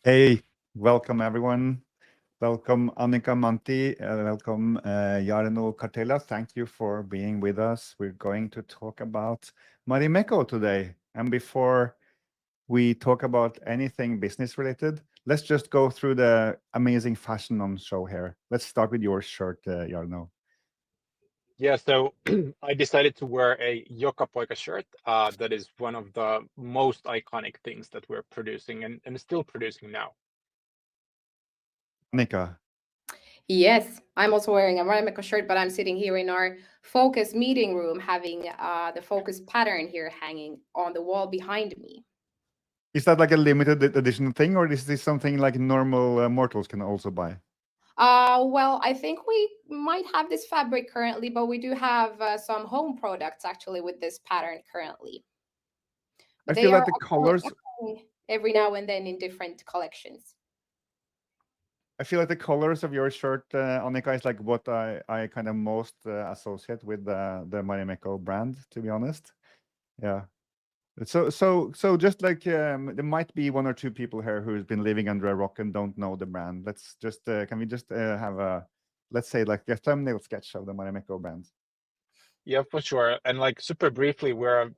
Hey, welcome everyone. Welcome Annika Manti. Welcome Jarno Kartela. Thank you for being with us. We're going to talk about Marimekko today. And before we talk about anything business related, let's just go through the amazing fashion on show here. Let's start with your shirt, Jarno. Yeah, so I decided to wear a Joka Poika shirt. That is one of the most iconic things that we're producing and still producing now. Annika. Yes, I'm also wearing a Marimekko shirt, but I'm sitting here in our focus meeting room having the focus pattern here hanging on the wall behind me. Is that like a limited edition thing, or is this something like normal mortals can also buy? Well, I think we might have this fabric currently, but we do have some home products actually with this pattern currently. I But feel they like are the colors upcoming every now and then in different collections. I feel like the colors of your shirt, Annika, is like what I kind of most associate with the Marimekko brand, to be honest. Yeah. So just like there might be one or two people here who's been living under a rock and don't know the brand. Let's just can we just have a let's say like a thumbnail sketch of the Marimekko brand? Yeah, for sure. And like super briefly, we're a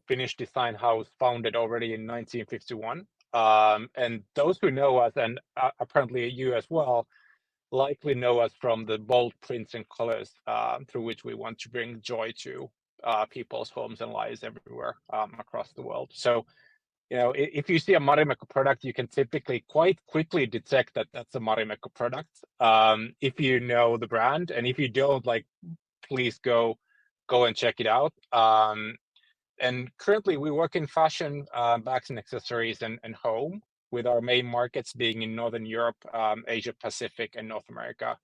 Finnish design house founded already in 1951. And those who know us, and apparently you as well, likely know us from the bold prints and colors through which we want to bring joy to people's homes and lives everywhere across the world. So if you see a Marimekko product, you can typically quite quickly detect that that's a Marimekko product if you know the brand. And if you don't, like, please go and check it out. And currently, we work in fashion, bags and accessories, and home, with our main markets being in Northern Europe, Asia Pacific, and North America.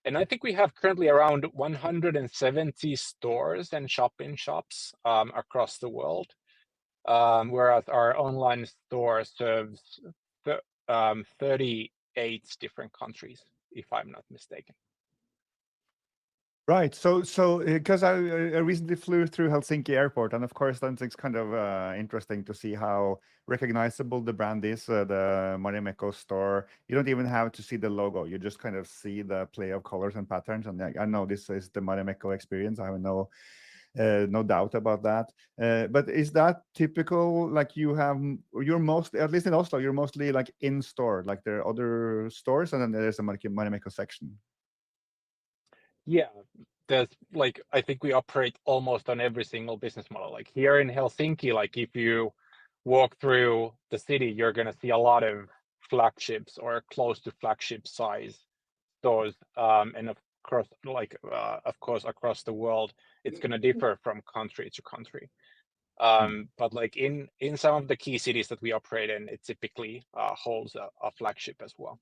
And I think we have currently around 170 stores and shop-in-shops across the world, whereas our online store serves 38 different countries, if I'm not mistaken. Right. So because I recently flew through Helsinki airport, and of course, then it's kind of interesting to see how recognizable the brand is. The Marimekko store. You don't even have to see the logo. You just kind of see the play of colors and patterns, and I know this is the Marimekko experience. I have no doubt about that. But is that typical? Like you're mostly, at least in Oslo, you're mostly like in store. Like there are other stores, and then there's a Marimekko section. Yeah, there's like, I think we operate almost on every single business model. Like here in Helsinki, like if you walk through the city, you're going to see a lot of flagships or close to flagship size stores. And of course, across the world, it's going to differ from country to country. But like in some of the key cities that we operate in, it typically holds a flagship as well.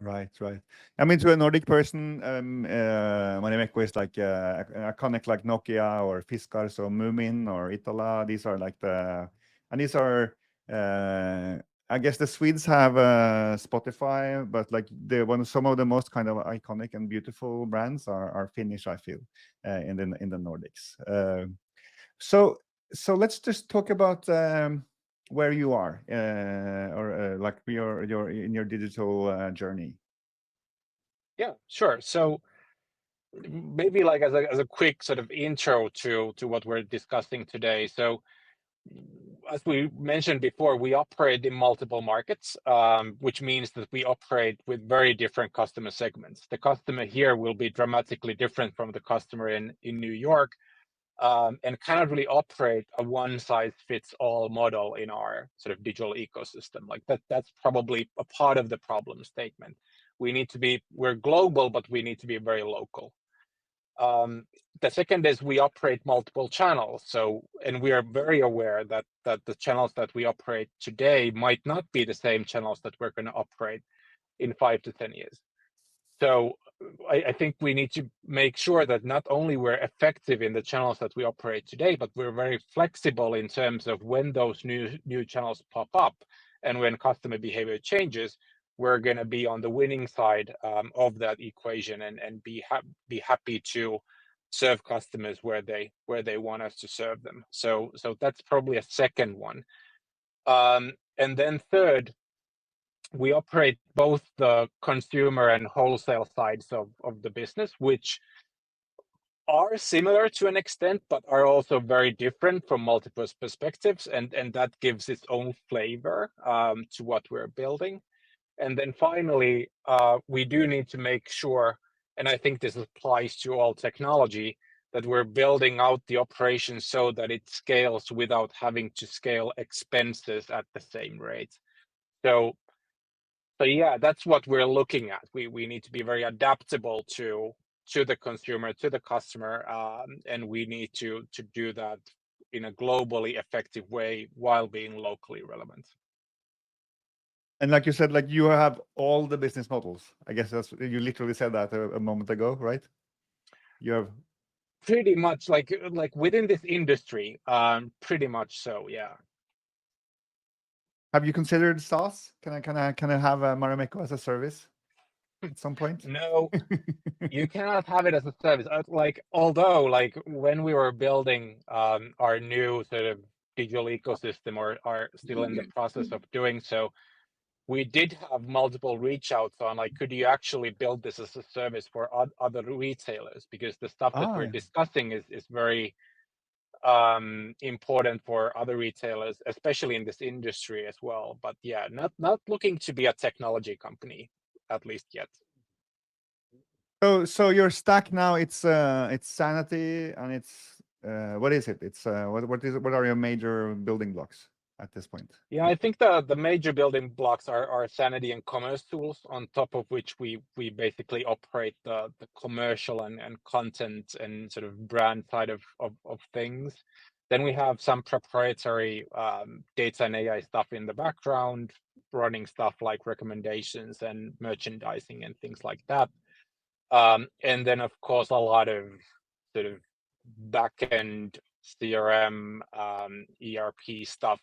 Right, right. I mean, to a Nordic person, Marimekko is like iconic, like Nokia or Fiskars or Moomin or Itala. These are like and these are, I guess the Swedes have Spotify, but like some of the most kind of iconic and beautiful brands are Finnish, I feel, in the Nordics. So so let's just talk about where you are, or like your in your digital journey. Yeah, sure. So maybe like as a quick sort of intro to what we're discussing today. So as we mentioned before, we operate in multiple markets, which means that we operate with very different customer segments. The customer here will be dramatically different from the customer in New York, and cannot really operate a one-size-fits-all model in our sort of digital ecosystem. Like that's probably a part of the problem statement. We're global, but we need to be very local. The second is we operate multiple channels. And we are very aware that the channels that we operate today might not be the same channels that we're going to operate in 5 to 10 years. So I think we need to make sure that not only we're effective in the channels that we operate today, but we're very flexible in terms of when those new channels pop up and when customer behavior changes, we're going to be on the winning side of that equation and be happy to serve customers where they want us to serve them. So that's probably a second one. And then third, we operate both the consumer and wholesale sides of the business, which are similar to an extent, but are also very different from multiple perspectives, and that gives its own flavor to what we're building. And then finally, we do need to make sure, and I think this applies to all technology, that we're building out the operation so that it scales without having to scale expenses at the same rate. So yeah, that's what we're looking at. We need to be very adaptable to the consumer, to the customer, and we need to do that in a globally effective way while being locally relevant. And like you said, like you have all the business models. I guess that's, you literally said that a moment ago, right? You have pretty much like within this industry, pretty much so, yeah. Have you considered SaaS? Can I have a Marimekko as a service at some point? No, you cannot have it as a service. Like, although, like when we were building our new sort of digital ecosystem, or are still in the process of doing so, we did have multiple reach outs on like, could you actually build this as a service for other retailers? Because the stuff that we're discussing is very important for other retailers, especially in this industry as well. But yeah, not looking to be a technology company, at least yet. So your stack now, it's sanity, and it's what is it? It's what are your major building blocks at this point? Yeah, I think the major building blocks are sanity and commerce tools, on top of which we basically operate the commercial and content and sort of brand side of things. Then we have some proprietary data and AI stuff in the background, running stuff like recommendations and merchandising and things like that. And then of course a lot of sort of backend CRM, ERP stuff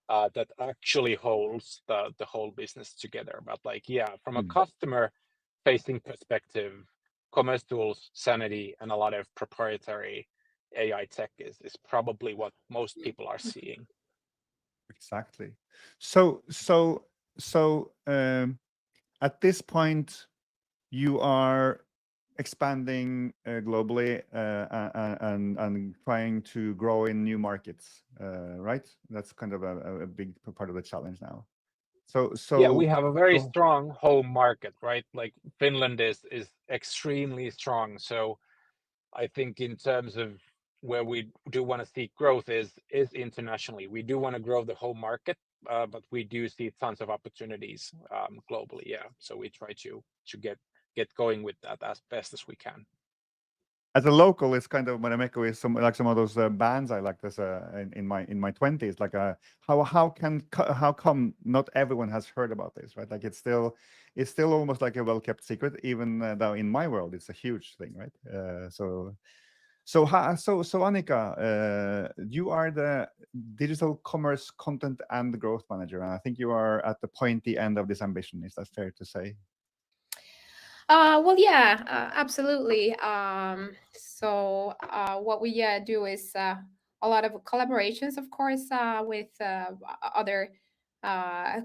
that actually holds the whole business together. But like, yeah, from a customer facing perspective, commerce tools, sanity, and a lot of proprietary AI tech is probably what most people are seeing. Exactly. So at this point, you are expanding globally and trying to grow in new markets, right? That's kind of a big part of the challenge now. So yeah, we have a very strong home market, right? Like Finland is extremely strong. So I think in terms of where we do want to see growth is internationally. We do want to grow the home market, but we do see tons of opportunities globally. Yeah, so we try to get going with that as best as we can. As a local, it's kind of Marimekko is some of those bands I liked as in my 20s. Like how come not everyone has heard about this, right? Like it's still almost like a well-kept secret, even though in my world it's a huge thing, right? So Annika, you are the digital commerce content and growth manager, and I think you are at the pointy end of this ambition. Is that fair to say? Well, yeah, absolutely. So what we do is a lot of collaborations, of course, with other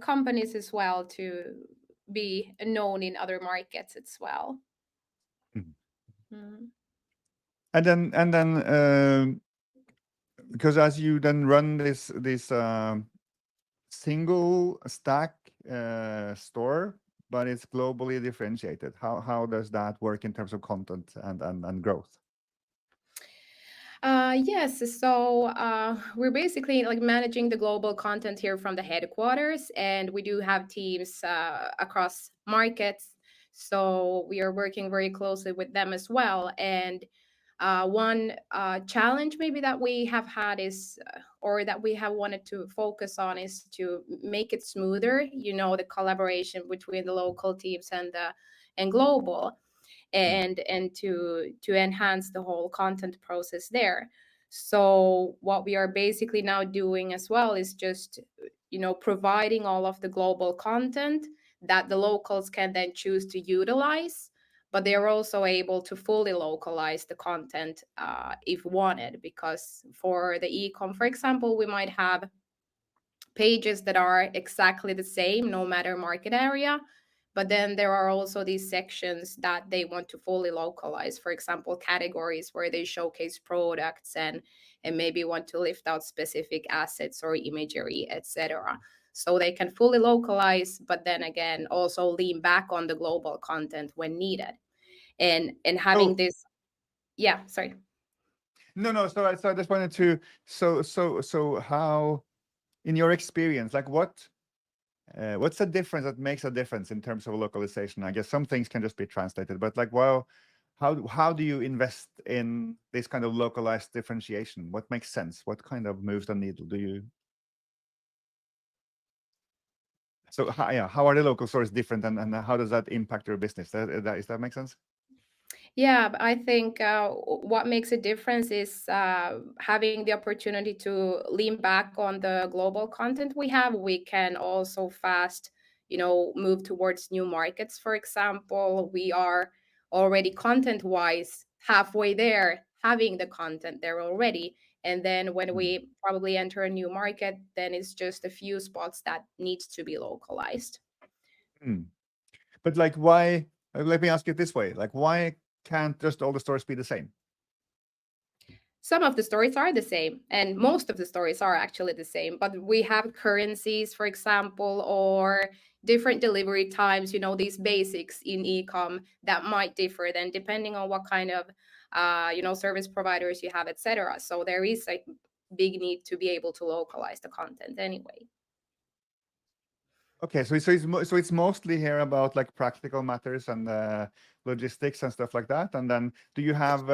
companies as well, to be known in other markets as well. And then because as you then run this single stack store, but it's globally differentiated. How does that work in terms of content and growth? Yes, so we're basically like managing the global content here from the headquarters, and we do have teams across markets. So we are working very closely with them as well. And one challenge maybe that we have had is, or that we have wanted to focus on, is to make it smoother, the collaboration between the local teams and global, and to enhance the whole content process there. So what we are basically now doing as well is just providing all of the global content that the locals can then choose to utilize, but they are also able to fully localize the content if wanted, because for the e-com, for example, we might have pages that are exactly the same no matter market area. But then there are also these sections that they want to fully localize, for example, categories where they showcase products and maybe want to lift out specific assets or imagery, etc. So they can fully localize, but then again also lean back on the global content when needed. And having So- this, yeah, sorry. No. So I just wanted to. So how, in your experience, like what's the difference that makes a difference in terms of localization? I guess some things can just be translated, but like, well, how do you invest in this kind of localized differentiation? What makes sense? What kind of moves the needle do you? So how are the local stores different, and how does that impact your business? Does that make sense? Yeah, I think what makes a difference is having the opportunity to lean back on the global content we have. We can also fast, move towards new markets. For example, we are already content-wise halfway there, having the content there already. And then when we probably enter a new market, then it's just a few spots that needs to be localized. But like, why? Let me ask you this way: like, why can't just all the stores be the same? Some of the stories are the same, and most of the stories are actually the same, but we have currencies, for example, or different delivery times, these basics in e-com that might differ then depending on what kind of service providers you have, etc. So there is a big need to be able to localize the content anyway. Okay, so it's mostly here about like practical matters and logistics and stuff like that. And then, do you have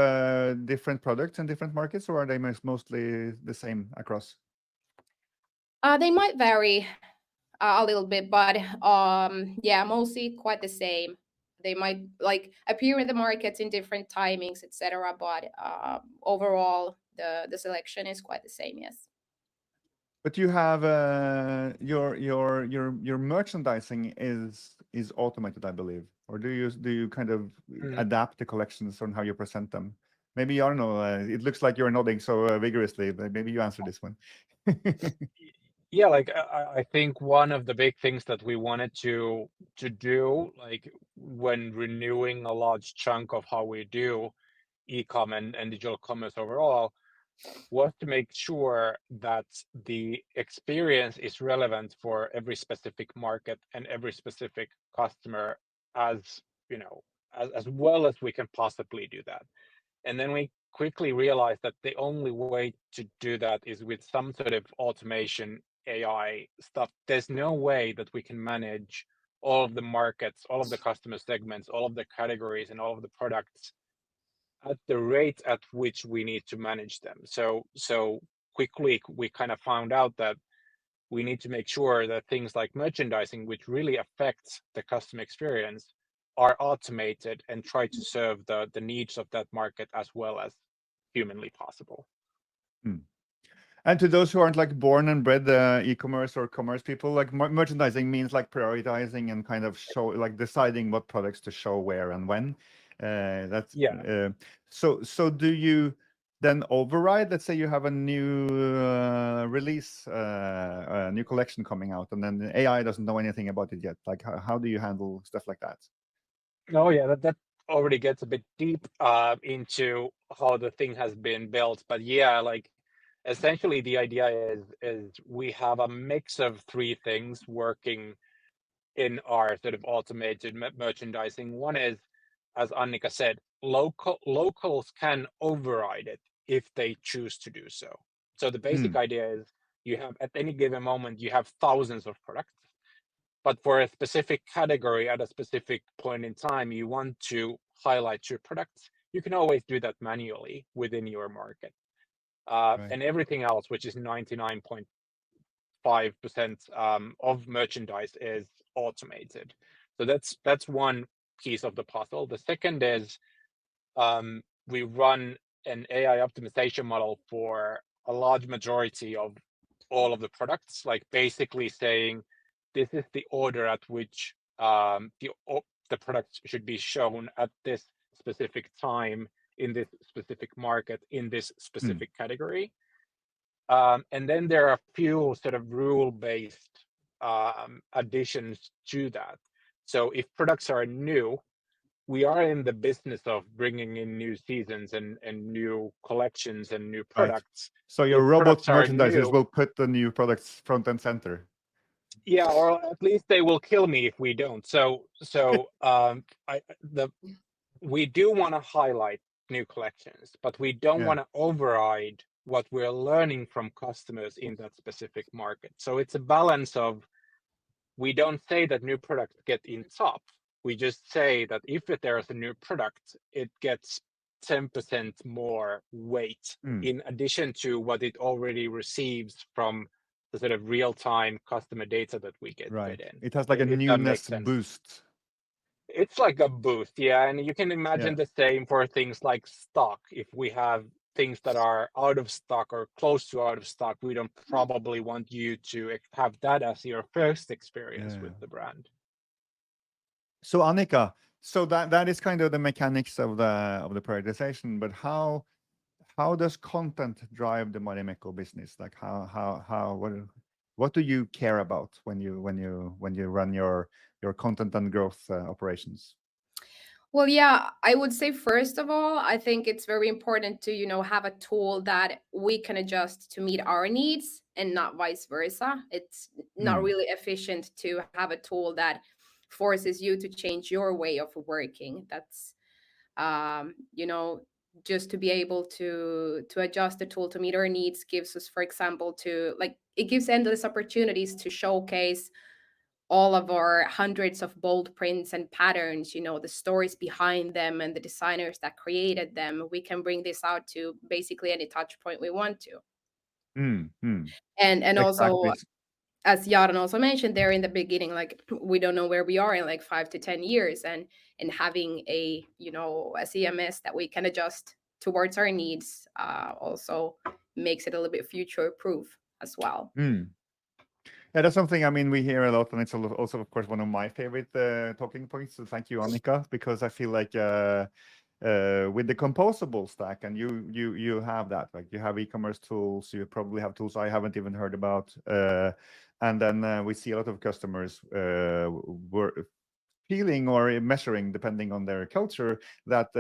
different products in different markets, or are they mostly the same across? They might vary a little bit, but yeah, mostly quite the same. They might like appear in the markets in different timings, etc. But overall, the selection is quite the same. Yes. But you have your merchandising is automated, I believe, or do you kind of adapt the collections on how you present them? Maybe, I don't know. It looks like you're nodding so vigorously, but maybe you answer this one. Yeah, like I think one of the big things that we wanted to do, like when renewing a large chunk of how we do e-com and digital commerce overall, was to make sure that the experience is relevant for every specific market and every specific customer, as as well as we can possibly do that. And then we quickly realized that the only way to do that is with some sort of automation AI stuff. There's no way that we can manage all of the markets, all of the customer segments, all of the categories, and all of the products at the rate at which we need to manage them. So quickly we kind of found out that we need to make sure that things like merchandising, which really affects the customer experience, are automated and try to serve the needs of that market as well as humanly possible. And to those who aren't like born and bred e-commerce or commerce people, like merchandising means like prioritizing and kind of deciding what products to show where and when. That's so do you then override? Let's say you have a new release, a new collection coming out, and then the AI doesn't know anything about it yet. Like, how do you handle stuff like that? Oh yeah, that already gets a bit deep into how the thing has been built. But yeah, like essentially the idea is we have a mix of three things working in our sort of automated merchandising. One is, as Annika said, locals can override it if they choose to do so. So the basic idea is you have at any given moment, you have thousands of products, but for a specific category at a specific point in time, you want to highlight your products. You can always do that manually within your market. And everything else, which is 99.5% of merchandise, is automated. So that's one piece of the puzzle. The second is we run an AI optimization model for a large majority of all of the products, like basically saying this is the order at which the products should be shown at this specific time in this specific market in this specific category. And then there are a few sort of rule-based additions to that. So if products are new, we are in the business of bringing in new seasons and new collections and new products. So your If robot products are merchandisers new, will put the new products front and center. yeah, or at least they will kill me if we don't. We do want to highlight new collections, but we don't want to override what we're learning from customers in that specific market. So it's a balance of, we don't say that new products get in top. We just say that if there's a new product, it gets 10% more weight in addition to what it already receives from the sort of real-time customer data that we get fed in. It has like a newness boost. It's like a boost, yeah. And you can imagine the same for things like stock. If we have things that are out of stock or close to out of stock, we don't probably want you to have that as your first experience with the brand. So Annika, so that is kind of the mechanics of the prioritization, but how does content drive the Marimekko business? Like what do you care about when you run your content and growth operations? Well, yeah, I would say first of all, I think it's very important to, have a tool that we can adjust to meet our needs and not vice versa. It's not really efficient to have a tool that forces you to change your way of working. That's, just to be able to adjust the tool to meet our needs gives us, for example, it gives endless opportunities to showcase all of our hundreds of bold prints and patterns, the stories behind them and the designers that created them. We can bring this out to basically any touch point we want to. And also, as Jaron also mentioned there in the beginning, like we don't know where we are in like 5 to 10 years, and having a CMS that we can adjust towards our needs also makes it a little bit future proof as well. Yeah, that's something, I mean, we hear a lot, and it's also, of course, one of my favorite talking points. So thank you, Annika, because I feel like with the Composable Stack, and you have that, like you have e-commerce tools, you probably have tools I haven't even heard about, and then we see a lot of customers were feeling or measuring, depending on their culture, that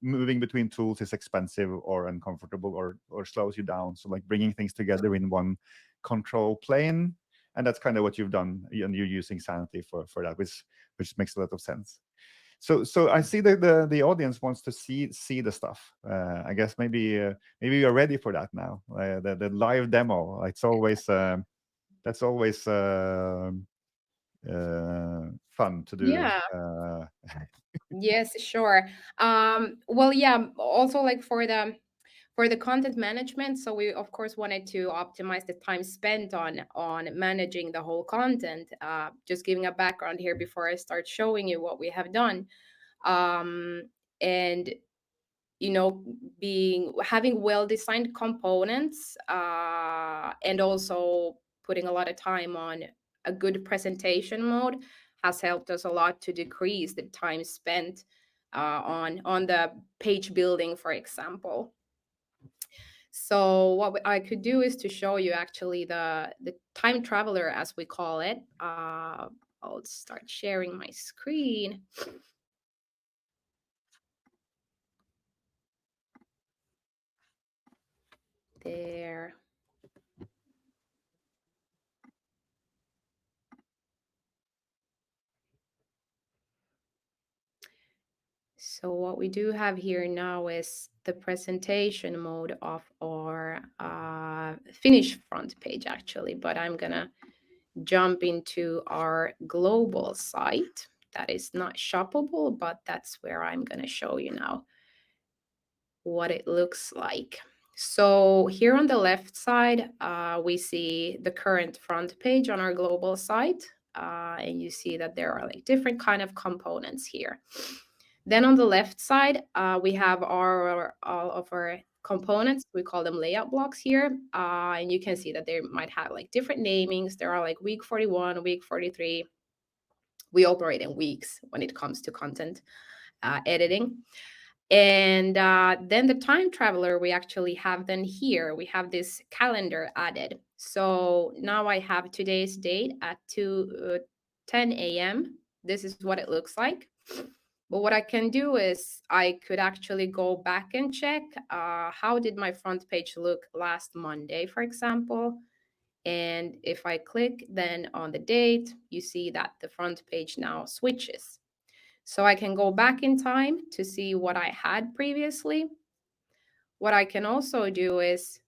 moving between tools is expensive or uncomfortable or slows you down. So like bringing things together in one control plane. And that's kind of what you've done, and you're using Sanity for that, which makes a lot of sense. So I see that the audience wants to see the stuff. I guess maybe you're ready for that now. The live demo. It's always that's always fun to do. Yeah. Yes, sure. Well, yeah. Also, like for the content management, so we of course wanted to optimize the time spent on managing the whole content. Just giving a background here before I start showing you what we have done, and having well-designed components, and also putting a lot of time on a good presentation mode has helped us a lot to decrease the time spent on the page building, for example. So what I could do is to show you actually the time traveler, as we call it. I'll start sharing my screen. There. So what we do have here now is the presentation mode of our Finnish front page, actually, but I'm gonna jump into our global site. That is not shoppable, but that's where I'm gonna show you now what it looks like. So here on the left side, we see the current front page on our global site, and you see that there are like different kind of components here. Then on the left side, we have all of our components. We call them layout blocks here. And you can see that they might have like different namings. There are like week 41, week 43. We operate in weeks when it comes to content editing. And then the time traveler, we actually have then here, we have this calendar added. So now I have today's date at 10 a.m. This is what it looks like. But what I can do is I could actually go back and check how did my front page look last Monday, for example. And if I click then on the date, you see that the front page now switches. So I can go back in time to see what I had previously. What I can also do is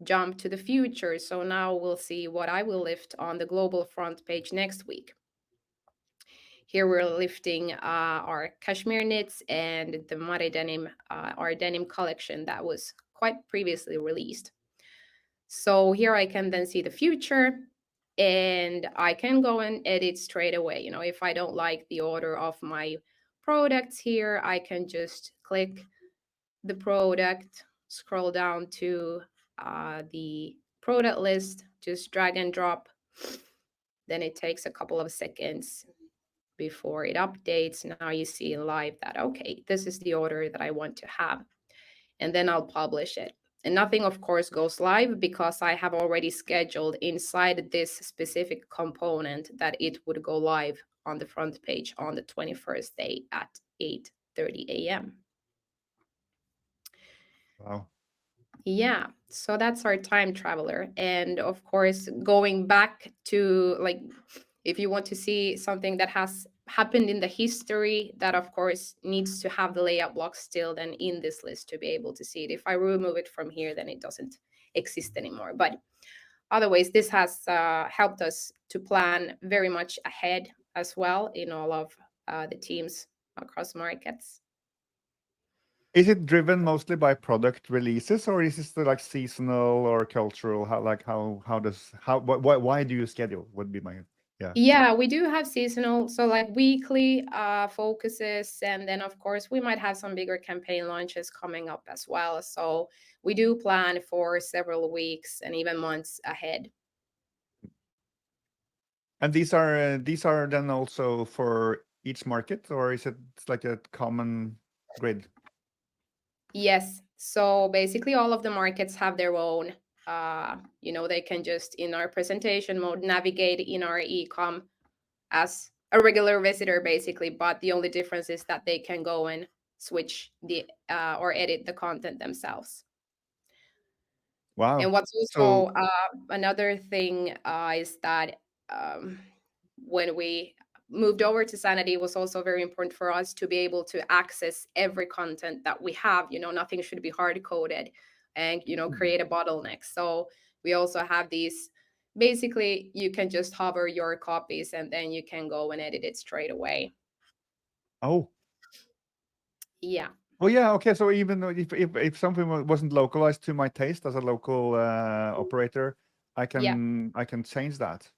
jump to the future. So now we'll see what I will lift on the global front page next week. Here we're lifting our cashmere knits and the Mari denim, our denim collection that was quite previously released. So here I can then see the future, and I can go and edit straight away. You know, if I don't like the order of my products here, I can just click the product, scroll down to the product list, just drag and drop. Then it takes a couple of seconds before it updates. Now you see live that, okay, this is the order that I want to have. And then I'll publish it. And nothing, of course, goes live because I have already scheduled inside this specific component that it would go live on the front page on the 21st day at 8:30 a.m. Wow. Yeah, so that's our time traveler. And of course, going back to like, if you want to see something that has happened in the history, that of course needs to have the layout block still then in this list to be able to see it. If I remove it from here, then it doesn't exist anymore. But otherwise, this has helped us to plan very much ahead as well in all of the teams across markets. Is it driven mostly by product releases, or is this like seasonal or cultural? Why do you schedule? Would be my Yeah, we do have seasonal, so like weekly focuses, and then of course we might have some bigger campaign launches coming up as well. So we do plan for several weeks and even months ahead. And these are then also for each market, or is it like a common grid? Yes. So basically all of the markets have their own, they can just in our presentation mode navigate in our ecom as a regular visitor basically, but the only difference is that they can go and switch the or edit the content themselves. Wow. And what's also another thing is that when we moved over to Sanity, it was also very important for us to be able to access every content that we have. Nothing should be hard coded and, create a bottleneck. So we also have these, basically, you can just hover your copies and then you can go and edit it straight away. Oh. Yeah. Oh yeah, okay. So even though if something wasn't localized to my taste as a local operator, I can change that.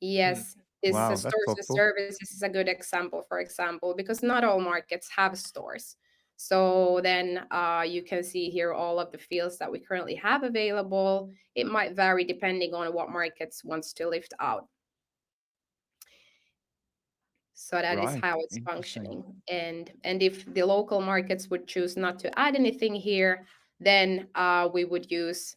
Yes, this Wow, that's stores and thoughtful. services is a good example, for example, because not all markets have stores. So then you can see here all of the fields that we currently have available. It might vary depending on what markets wants to lift out. So that is Right. how it's Interesting. functioning. And if the local markets would choose not to add anything here, then we would use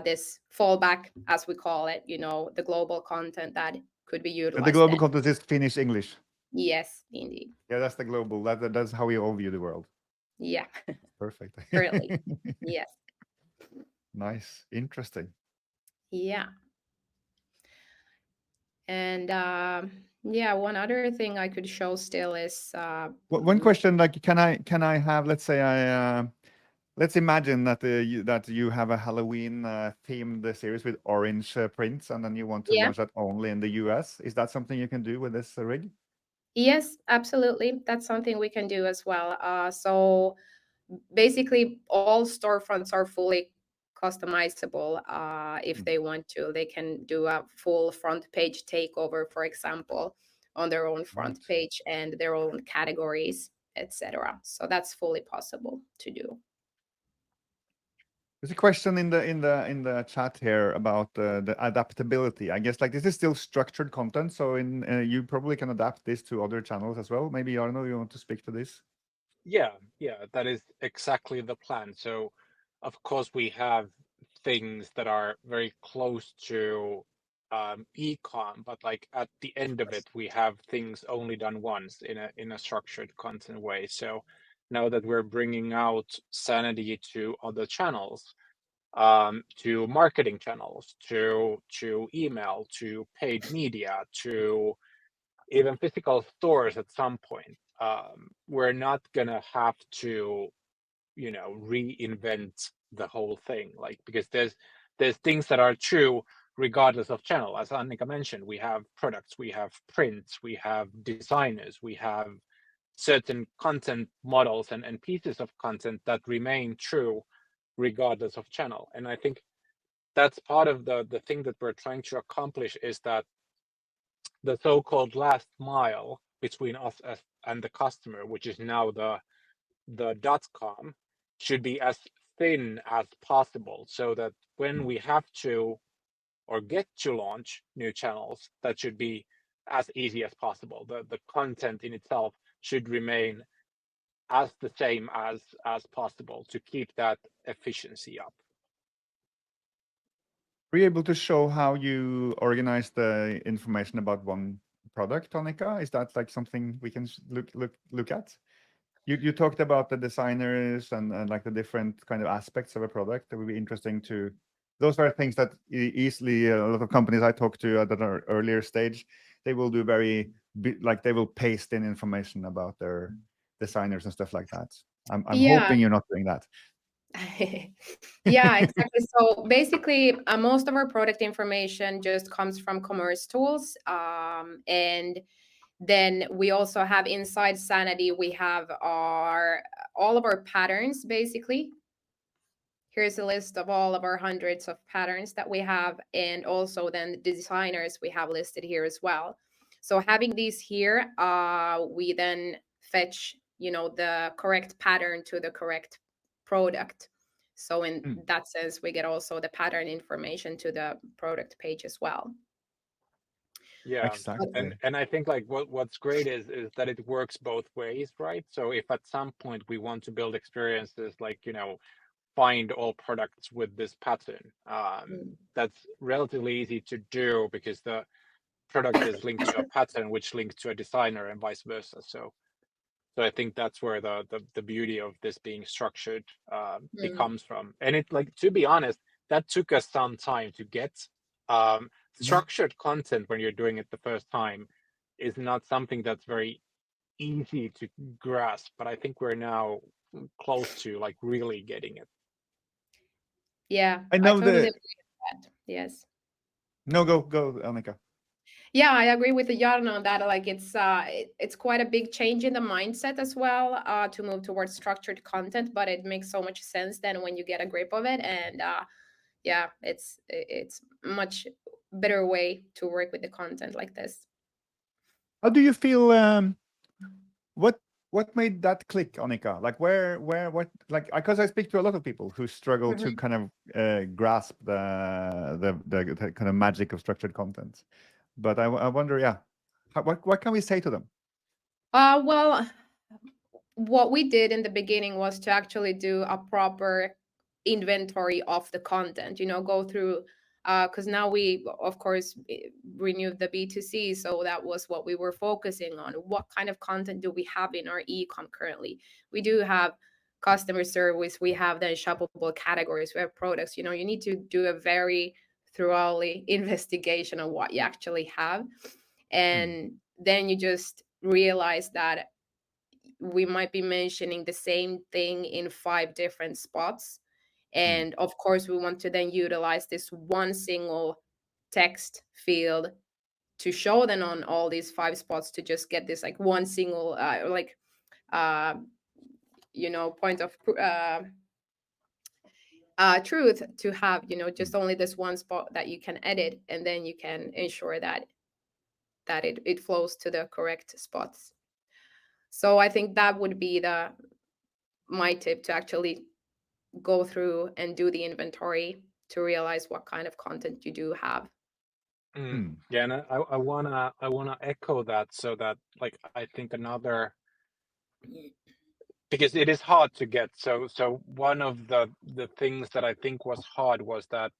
this fallback, as we call it, the global content that could be utilized. And the global then. content is Finnish English. Yes, indeed. Yeah, that's the global. That's how we all view the world. Yeah. Perfect. Currently. Yes. Nice. Interesting. Yeah. And one other thing I could show still is one question, like, can I have, let's say let's imagine that you have a Halloween themed series with orange prints, and then you want to launch that only in the US. Is that something you can do with this rig? Yes, absolutely. That's something we can do as well. So basically, all storefronts are fully customizable. If they want to, they can do a full front page takeover, for example, on their own front page and their own categories, etc. So that's fully possible to do. There's a question in the chat here about the adaptability. I guess like this is still structured content, so you probably can adapt this to other channels as well. Maybe Arno, you want to speak to this? Yeah, that is exactly the plan. So, of course, we have things that are very close to ecom, but like at the end of it, we have things only done once in a structured content way. So now that we're bringing out Sanity to other channels, to marketing channels, to email, to paid media, to even physical stores at some point, we're not gonna have to, reinvent the whole thing, like, because there's things that are true regardless of channel. As Annika mentioned, we have products, we have prints, we have designers, we have certain content models and pieces of content that remain true regardless of channel. And I think that's part of the thing that we're trying to accomplish, is that the so-called last mile between us and the customer, which is now the .com, should be as thin as possible, so that when we have to or get to launch new channels, that should be as easy as possible. The content in itself should remain as the same as possible to keep that efficiency up. Were you able to show how you organize the information about one product, Annika? Is that like something we can look at? You talked about the designers and like the different kind of aspects of a product that would be interesting to. Those are things that easily a lot of companies I talk to that are earlier stage, they will do like they will paste in information about their designers and stuff like that. I'm Yeah. hoping you're not doing that. Yeah, exactly. So basically, most of our product information just comes from commerce tools. And then we also have inside Sanity, we have all of our patterns, basically. Here's a list of all of our hundreds of patterns that we have. And also then the designers we have listed here as well. So having these here, we then fetch, the correct pattern to the correct product. So in that sense, we get also the pattern information to the product page as well. Yeah, exactly. and I think like what's great is that it works both ways, right? So if at some point we want to build experiences like, find all products with this pattern, that's relatively easy to do, because the product is linked to a pattern which links to a designer and vice versa. So I think that's where the beauty of this being structured it comes from. And it, like, to be honest, that took us some time to get. Structured content, when you're doing it the first time, is not something that's very easy to grasp, but I think we're now close to like really getting it. Yeah, I know totally agree with that. Yes. No, go, Annika. Yeah, I agree with Jarno on that. Like it's quite a big change in the mindset as well, to move towards structured content, but it makes so much sense then when you get a grip of it. And yeah, it's much better way to work with the content like this. How do you feel? What made that click, Annika? Like what? Like, because I speak to a lot of people who struggle to kind of grasp the kind of magic of structured content. But I wonder, yeah, what can we say to them? Well, what we did in the beginning was to actually do a proper inventory of the content, go through, because now we of course renewed the B2C, so that was what we were focusing on. What kind of content do we have in our ecom currently? We do have customer service, we have then shoppable categories, we have products. You need to do a very thoroughly investigation of what you actually have, and then you just realize that we might be mentioning the same thing in 5 different spots. And of course, we want to then utilize this one single text field to show them on all these 5 spots, to just get this like one single point of truth, to have just only this one spot that you can edit, and then you can ensure that it flows to the correct spots. So I think that would be my tip, to actually go through and do the inventory to realize what kind of content you do have. Yeah, and I wanna echo that, so that, like, I think another because it is hard to get. So one of the things that I think was hard was that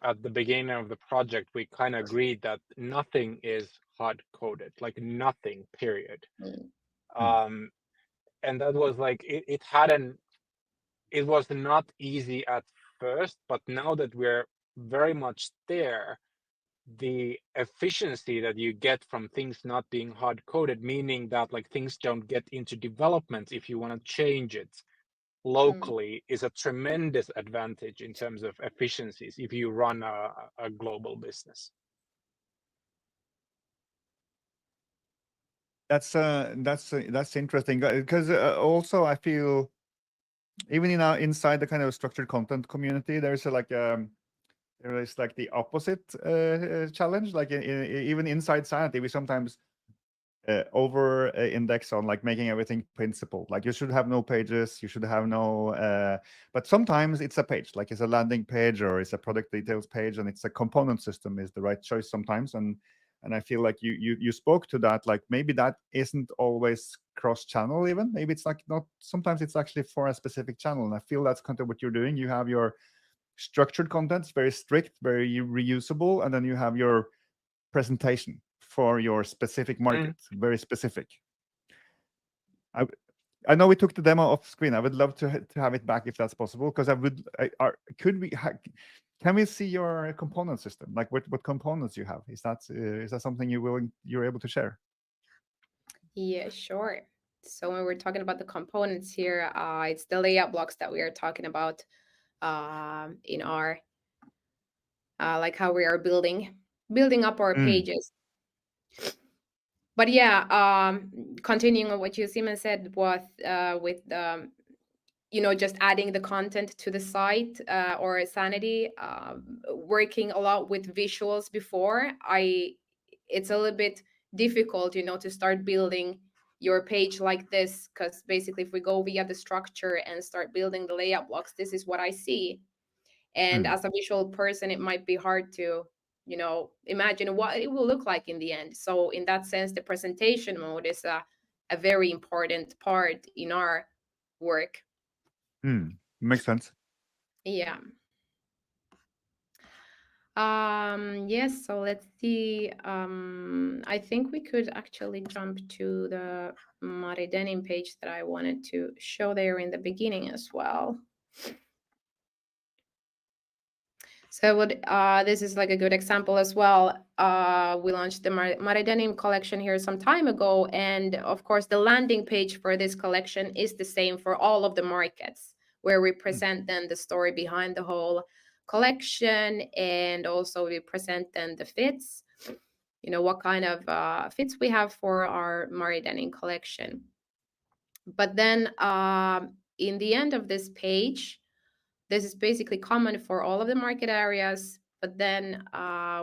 at the beginning of the project, we kind of agreed that nothing is hard coded, like nothing, period. And that was like, it was not easy at first, but now that we're very much there, the efficiency that you get from things not being hard coded, meaning that like things don't get into development if you want to change it locally, is a tremendous advantage in terms of efficiencies if you run a global business. That's interesting, because also I feel even inside the kind of structured content community, there's there is like the opposite challenge. Like even inside Sanity, we sometimes over index on like making everything principled. Like you should have no pages, you should have no. But sometimes it's a page, like it's a landing page or it's a product details page, and it's a component system is the right choice sometimes. And I feel like you spoke to that. Like maybe that isn't always cross-channel even. Maybe it's like not. Sometimes it's actually for a specific channel. And I feel that's kind of what you're doing. You have your structured contents, very strict, very reusable, and then you have your presentation for your specific market, very specific. I know we took the demo off screen. I would love to have it back if that's possible, because can we see your component system? Like what components you have? Is that something you're able to share? Yeah, sure. So when we're talking about the components here, it's the layout blocks that we are talking about in our like how we are building up our pages. But yeah, continuing on what you, Simon, said was with just adding the content to the site or Sanity, working a lot with visuals before. It's a little bit difficult, to start building your page like this, because basically if we go via the structure and start building the layout blocks, this is what I see. And as a visual person, it might be hard to imagine what it will look like in the end. So in that sense, the presentation mode is a very important part in our work. Makes sense. Yeah. Yes, so let's see. I think we could actually jump to the Maridenim page that I wanted to show there in the beginning as well. So this is like a good example as well. We launched the Maridenim collection here some time ago, and of course the landing page for this collection is the same for all of the markets, where we present then the story behind the whole collection, and also we present then the fits, what kind of fits we have for our Maridenim collection. But then in the end of this page, this is basically common for all of the market areas. But then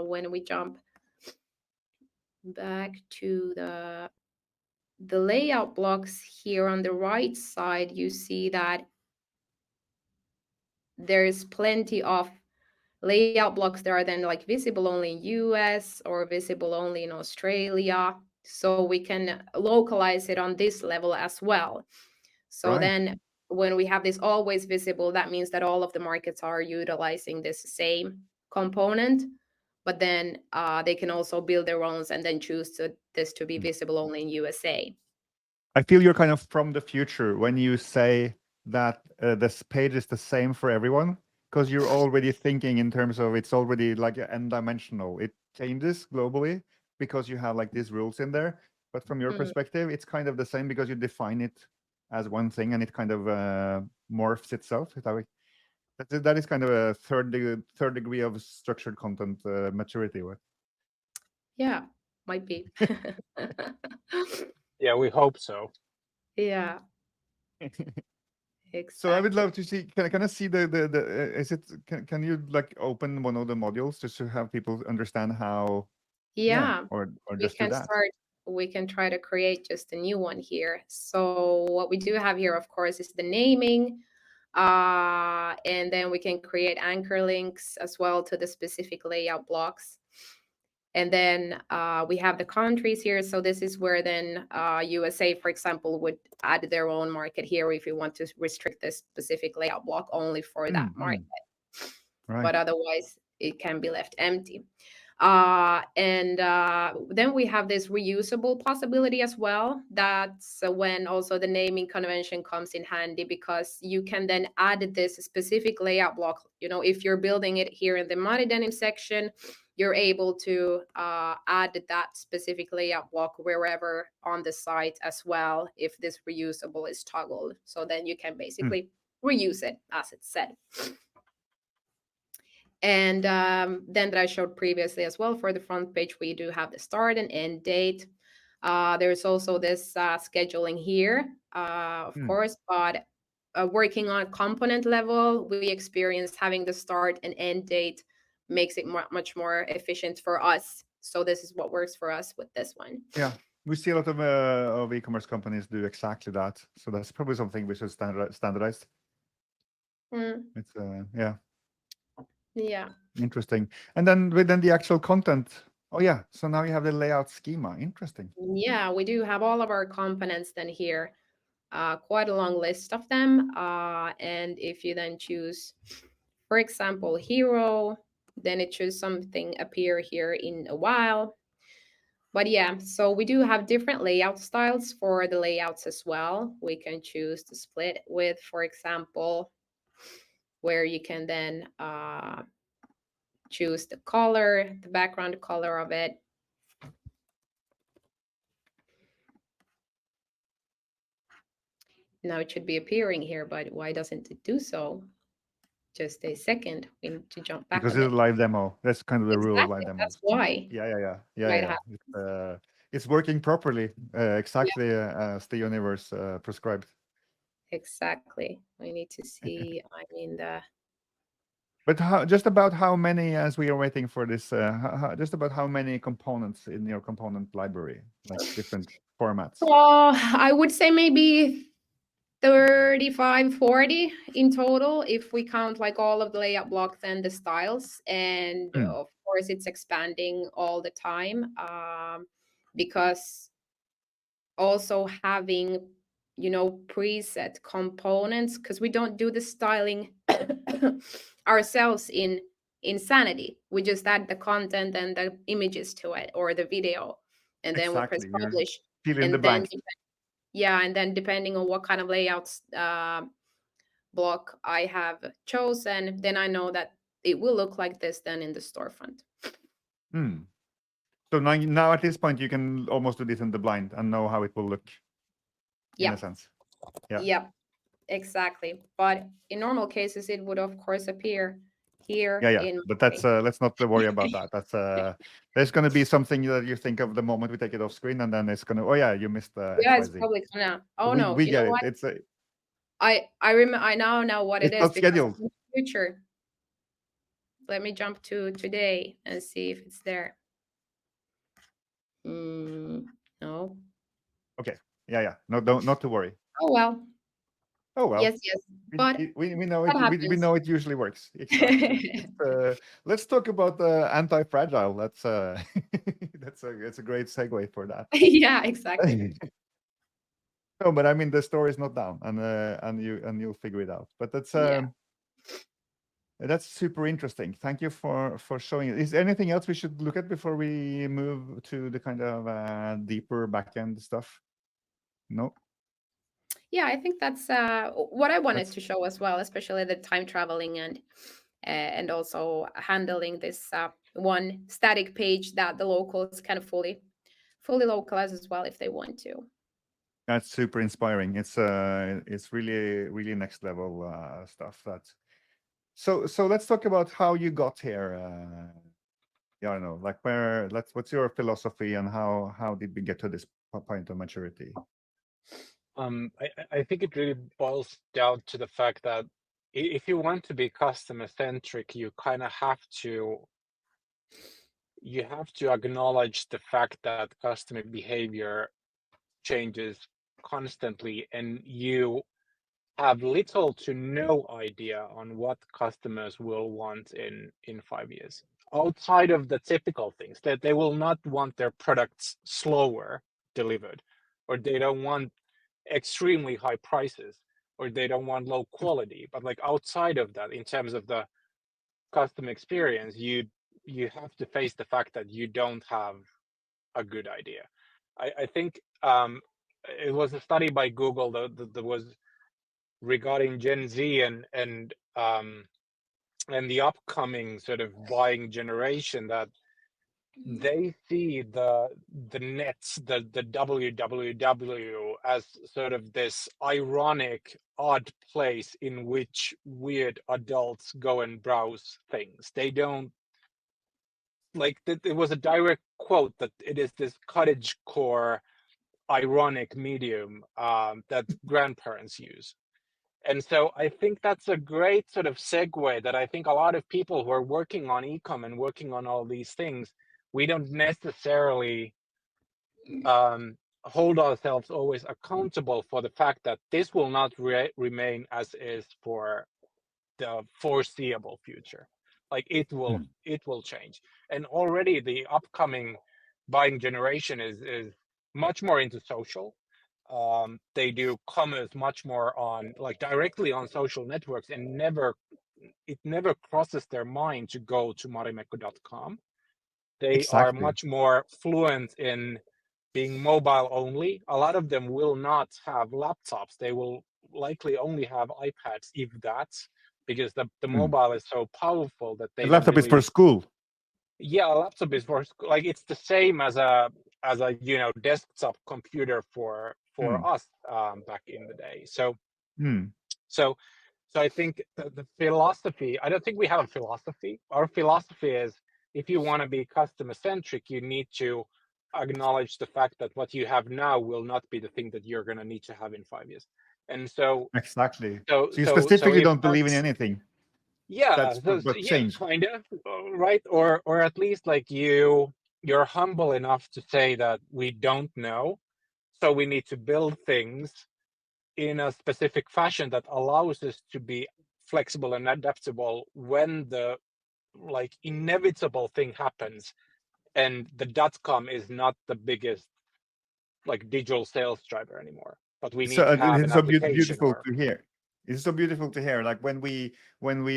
when we jump back to the layout blocks here on the right side, you see that there's plenty of layout blocks that are then like visible only in US or visible only in Australia. So we can localize it on this level as well. So then when we have this always visible, that means that all of the markets are utilizing this same component, but then they can also build their own and then choose this to be visible only in USA. I feel you're kind of from the future when you say that this page is the same for everyone, because you're already thinking in terms of it's already like n-dimensional. It changes globally because you have like these rules in there. But from your perspective, it's kind of the same because you define it as one thing and it kind of morphs itself. That is kind of a third degree of structured content maturity. Right? Yeah, might be. Yeah, we hope so. Yeah. Exactly. So I would love to see. Can I see the is it? Can you like open one of the modules just to have people understand how? Yeah. Or just do that. We can try to create just a new one here. So what we do have here, of course, is the naming. And then we can create anchor links as well to the specific layout blocks. And then we have the countries here. So this is where then USA, for example, would add their own market here if you want to restrict this specific layout block only for that market. Right. But otherwise, it can be left empty. And then we have this reusable possibility as well. That's when also the naming convention comes in handy, because you can then add this specific layout block. You know, if you're building it here in the Mari denim section, you're able to add that specific layout block wherever on the site as well, if this reusable is toggled. So then you can basically reuse it, as it said. And then that I showed previously as well, for the front page, we do have the start and end date. There's also this scheduling here, of course, but working on component level, we experienced having the start and end date makes it much more efficient for us. So this is what works for us with this one. Yeah, we see a lot of e-commerce companies do exactly that. So that's probably something we should standardize. It's yeah, interesting. And then within the actual content, oh yeah, so now you have the layout schema. Interesting. Yeah, we do have all of our components then here, quite a long list of them. And if you then choose, for example, hero, then it should something appear here in a while. But yeah, so we do have different layout styles for the layouts as well. We can choose to split with, for example, where you can then choose the color, the background color of it. Now it should be appearing here, but why doesn't it do so? Just a second. We need to jump back. Because it's a live demo. That's kind of the rule of live demos. That's why. Yeah. It's working properly, exactly as the universe prescribed. Exactly. We need to see. I mean the. But just about how many, as we are waiting for this, just about how many components in your component library, like different formats? I would say maybe 35, 40 in total, if we count like all of the layout blocks and the styles. And of course, it's expanding all the time, because also having, you know, preset components, because we don't do the styling ourselves in Sanity. We just add the content and the images to it, or the video, and then we press publish. And then and then depending on what kind of layouts block I have chosen, then I know that it will look like this then in the storefront. So now at this point, you can almost do this in the blind and know how it will look. In a sense. Yeah, exactly. But in normal cases, it would of course appear here. But that's let's not worry about that. That's there's going to be something that you think of the moment we take it off screen, and then it's going to, oh yeah, you missed the XYZ. It's probably gonna. We get it. It's I remember. I now know what it is. It's not scheduled. In the future. Let me jump to today and see if it's there. No. Okay. Yeah. No, not to worry. Oh well. Yes. But we know it. We know it usually works. Exactly. Let's talk about the anti-fragile. That's a great segue for that. Yeah, exactly. No, but I mean the story is not down, and you'll figure it out. But that's super interesting. Thank you for showing it. Is there anything else we should look at before we move to the kind of deeper backend stuff? No. Yeah, I think that's what I wanted to show as well, especially the time traveling and also handling this one static page that the locals can fully localize as well if they want to. That's super inspiring. It's really next level stuff. So let's talk about how you got here. I don't know, like what's your philosophy and how did we get to this point of maturity? I think it really boils down to the fact that if you want to be customer centric, you kind of have to acknowledge the fact that customer behavior changes constantly, and you have little to no idea on what customers will want in 5 years. outside of the typical things, that they will not want their products slower delivered, or they don't want extremely high prices, or they don't want low quality. But like outside of that, in terms of the custom experience, you have to face the fact that you don't have a good idea. I think it was a study by Google that was regarding Gen Z and the upcoming sort of buying generation, that they see the nets, the www as sort of this ironic, odd place in which weird adults go and browse things. They don't like that. It was a direct quote that it is this cottagecore, ironic medium that grandparents use. And so I think that's a great sort of segue, that I think a lot of people who are working on ecom and working on all these things, we don't necessarily hold ourselves always accountable for the fact that this will not remain as is for the foreseeable future. Like it will change. And already the upcoming buying generation is much more into social. They do commerce much more on like directly on social networks, and it never crosses their mind to go to marimekko.com. They Exactly. are much more fluent in being mobile only. A lot of them will not have laptops. They will likely only have iPads, if that, because the mobile is so powerful that they The don't laptop is really. for school. Yeah, a laptop is for like it's the same as a desktop computer for us back in the day. So so I think the philosophy, I don't think we have a philosophy. Our philosophy is, if you want to be customer centric, you need to acknowledge the fact that what you have now will not be the thing that you're going to need to have in 5 years. And so Exactly. so So you specifically if don't believe in that's, anything. yeah, That's what yeah, changed. kind of, right? Or at least like you're humble enough to say that we don't know, so we need to build things in a specific fashion that allows us to be flexible and adaptable when the like inevitable thing happens, and the .com is not the biggest like digital sales driver anymore, but we need So to have an it's so application beautiful or. to hear. It's so beautiful to hear. Like when we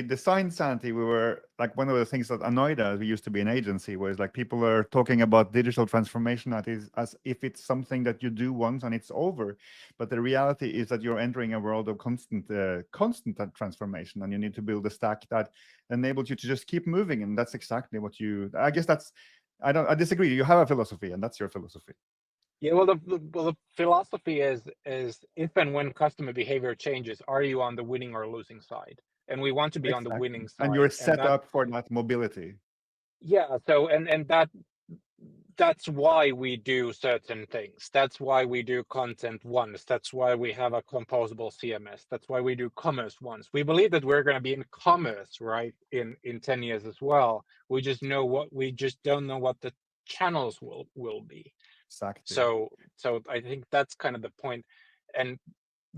designed Santi, we were like, one of the things that annoyed us. We used to be an agency, was like people are talking about digital transformation that is as if it's something that you do once and it's over. But the reality is that you're entering a world of constant transformation, and you need to build a stack that enables you to just keep moving. And that's exactly what you. I guess that's. I disagree. You have a philosophy, and that's your philosophy. Yeah, well, the philosophy is if and when customer behavior changes, are you on the winning or losing side? And we want to be on the winning And you're side. set up for that mobility. Yeah, so and that's why we do certain things. That's why we do content once. That's why we have a composable CMS. That's why we do commerce once. We believe that we're going to be in commerce, right, in 10 years as well. We just don't know what the channels will be. Exactly. So I think that's kind of the point. And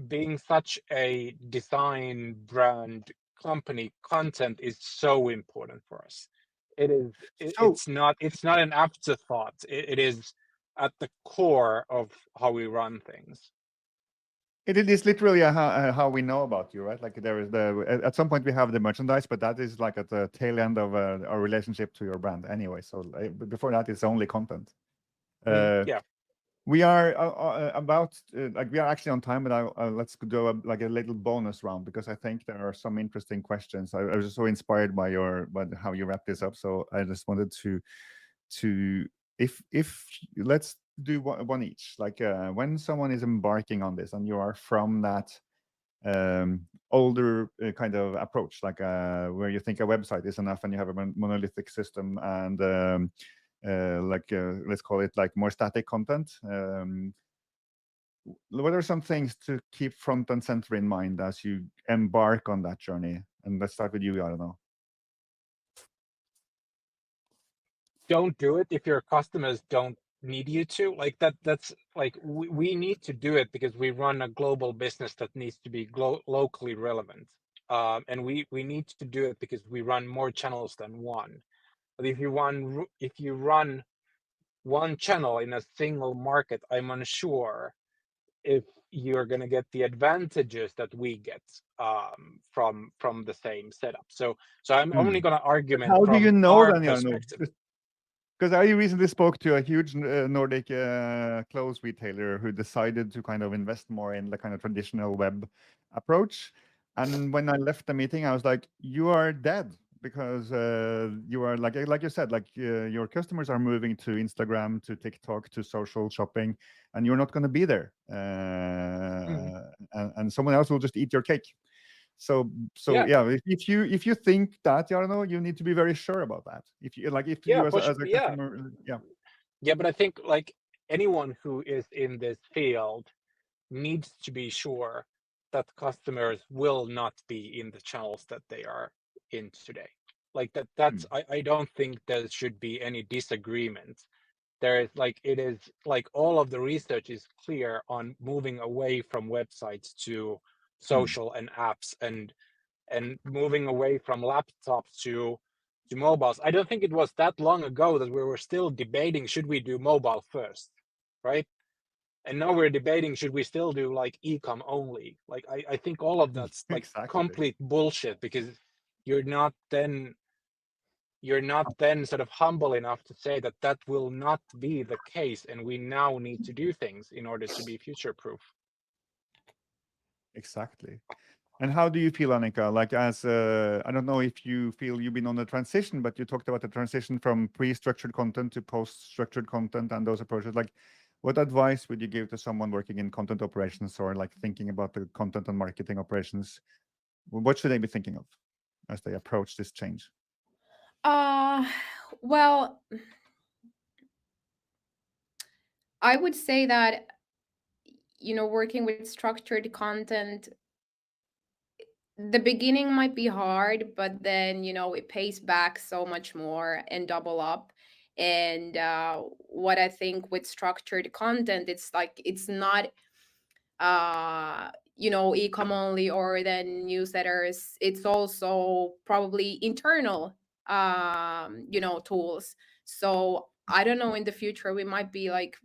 being such a design brand company, content is so important for us. It is. It's not an afterthought. It is at the core of how we run things. It is literally how we know about you, right? Like there is at some point we have the merchandise, but that is like at the tail end of our relationship to your brand anyway. So before that, it's only content. Yeah. We are we are actually on time, but let's do a little bonus round, because I think there are some interesting questions. I was just so inspired by how you wrap this up. So I just wanted to if let's do one each. Like when someone is embarking on this and you are from that older kind of approach, like where you think a website is enough and you have a monolithic system, and let's call it like more static content. What are some things to keep front and center in mind as you embark on that journey? And let's start with you. I don't know. Don't do it if your customers don't need you to. Like that's like we need to do it because we run a global business that needs to be locally relevant. And we need to do it because we run more channels than one. But if you run one channel in a single market, I'm unsure if you're going to get the advantages that we get from the same setup. So I'm only going to argument How do you from know our then, perspective. Because I recently spoke to a huge Nordic clothes retailer who decided to kind of invest more in the kind of traditional web approach. And when I left the meeting, I was like, "You are dead," because you are like you said, like your customers are moving to Instagram, to TikTok, to social shopping, and you're not going to be there. And someone else will just eat your cake. So yeah, if you think that, Jarno, you need to be very sure about that. If you as a customer, yeah, but I think like anyone who is in this field needs to be sure that customers will not be in the channels that they are in today. Like that's I don't think there should be any disagreement. There is like it is like all of the research is clear on moving away from websites to social and apps and moving away from laptops to mobiles. I don't think it was that long ago that we were still debating, should we do mobile first, right? And now we're debating, should we still do like e-com only? Like I think all of that's like complete bullshit, because you're not then sort of humble enough to say that that will not be the case, and we now need to do things in order to be future proof. Exactly. And how do you feel, Annika? Like, as I don't know if you feel you've been on the transition, but you talked about the transition from pre-structured content to post-structured content and those approaches. Like, what advice would you give to someone working in content operations or like thinking about the content and marketing operations? What should they be thinking of as they approach this change? Well, I would say that, working with structured content, the beginning might be hard, but then, it pays back so much more and double up. And what I think with structured content, it's like, it's not, e-com only or then newsletters. It's also probably internal, tools. So I don't know, in the future, we might be like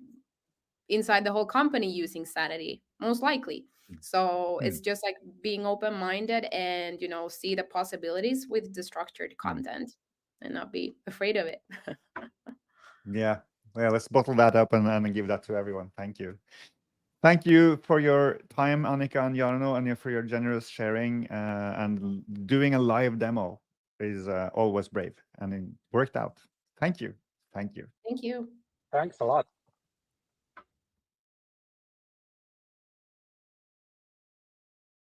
inside the whole company using Sanity, most likely. So it's just like being open-minded and, see the possibilities with the structured content and not be afraid of it. Yeah. Well, let's bottle that up and give that to everyone. Thank you. Thank you for your time, Annika and Jarno, and for your generous sharing and doing a live demo is always brave, and it worked out. Thank you. Thank you. Thank you. Thanks a lot.